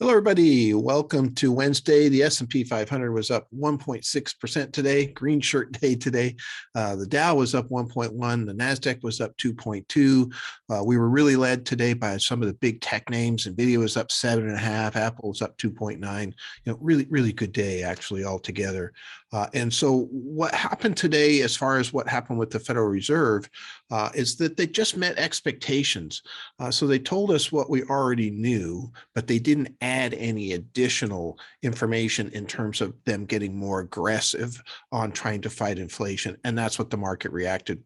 Hello, everybody. Welcome to Wednesday. The S&P 500 was up 1.6% today. Green shirt day today. The Dow was up 1.1. The NASDAQ was up 2.2. We were really led today by some of the big tech names. nvidia was up 7.5. Apple was up 2.9. Really, really good day actually altogether. And so what happened today, as far as what happened with the Federal Reserve, is that they just met expectations. So they told us what we already knew, but they didn't add any additional information in terms of them getting more aggressive on trying to fight inflation. And that's what the market reacted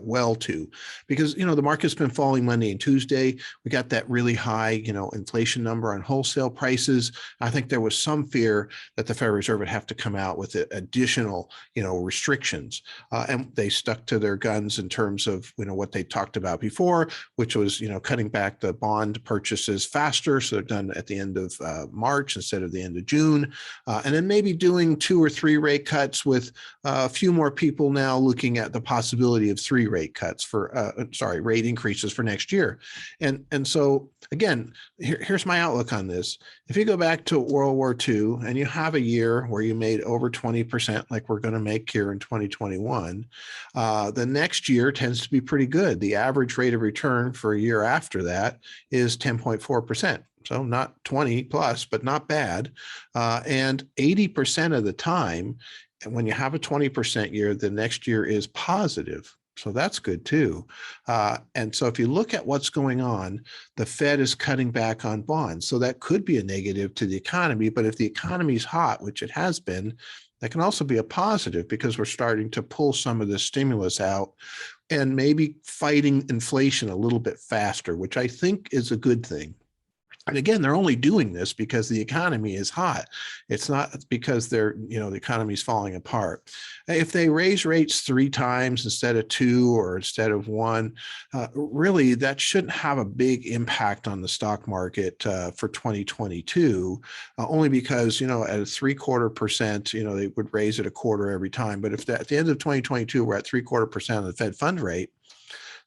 well to, because the market's been falling Monday and Tuesday. We got that really high inflation number on wholesale prices. I think there was some fear that the Federal Reserve would have to come out with additional restrictions, and they stuck to their guns in terms of what they talked about before, which was cutting back the bond purchases faster, so they're done at the end of March instead of the end of June, and then maybe doing 2 or 3 rate cuts, with a few more people now looking at the possibility of 3 rate cuts rate increases for next year. And so again, here's my outlook on this. If you go back to World War II and you have a year where you made over 20%, like we're going to make here in 2021, the next year tends to be pretty good. The average rate of return for a year after that is 10.4%. So not 20 plus, but not bad. And 80% of the time, when you have a 20% year, the next year is positive. So that's good too. And so if you look at what's going on, the Fed is cutting back on bonds. So that could be a negative to the economy. But if the economy is hot, which it has been, that can also be a positive, because we're starting to pull some of the stimulus out and maybe fighting inflation a little bit faster, which I think is a good thing. And again, they're only doing this because the economy is hot. It's not because the economy is falling apart. If they raise rates 3 times instead of 2 or instead of 1, really that shouldn't have a big impact on the stock market for 2022, only because, at a 0.75%, they would raise it 1/4 every time. But if at the end of 2022, we're at 0.75% of the Fed fund rate,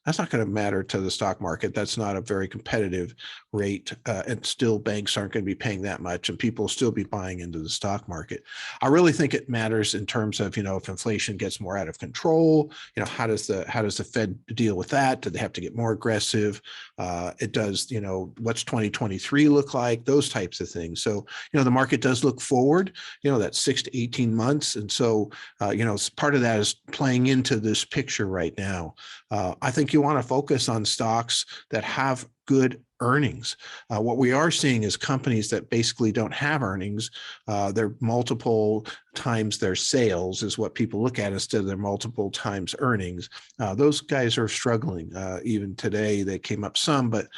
that's not going to matter to the stock market. That's not a very competitive rate, and still banks aren't going to be paying that much, and people will still be buying into the stock market. I really think it matters in terms of, if inflation gets more out of control, how does the Fed deal with that? Do they have to get more aggressive? It does, what's 2023 look like? Those types of things. So, the market does look forward, that's 6 to 18 months. And so, part of that is playing into this picture right now. I think you want to focus on stocks that have good earnings. What we are seeing is companies that basically don't have earnings. They're multiple times their sales is what people look at instead of their multiple times earnings. Those guys are struggling. Even today, they came up some, but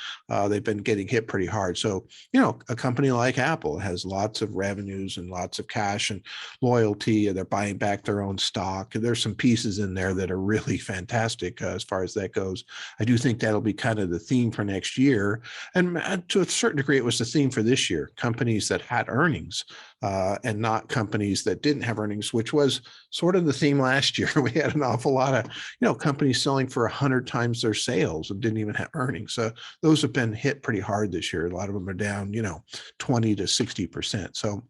they've been getting hit pretty hard. So, a company like Apple has lots of revenues and lots of cash and loyalty, and they're buying back their own stock. And there's some pieces in there that are really fantastic as far as that goes. I do think that'll be kind of the theme for next year. And to a certain degree, it was the theme for this year, companies that had earnings and not companies that didn't have earnings, which was sort of the theme last year. We had an awful lot of, companies selling for 100 times their sales and didn't even have earnings. So those have been hit pretty hard this year. A lot of them are down, 20 to 60%. So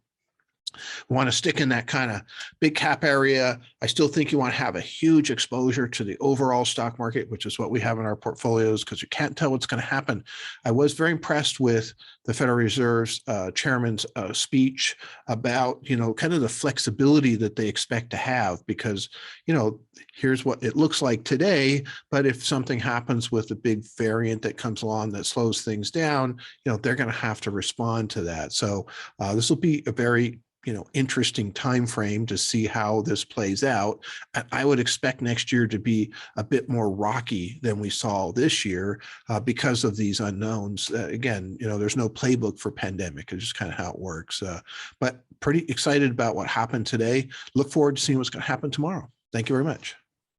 we want to stick in that kind of big cap area. I still think you want to have a huge exposure to the overall stock market, which is what we have in our portfolios, because you can't tell what's going to happen. I was very impressed with the Federal Reserve's chairman's speech about, kind of the flexibility that they expect to have, because, here's what it looks like today, but if something happens with a big variant that comes along that slows things down, they're going to have to respond to that. So this will be a very interesting time frame to see how this plays out. I would expect next year to be a bit more rocky than we saw this year because of these unknowns. Again, there's no playbook for pandemic. It's just kind of how it works. But pretty excited about what happened today. Look forward to seeing what's going to happen tomorrow. Thank you very much.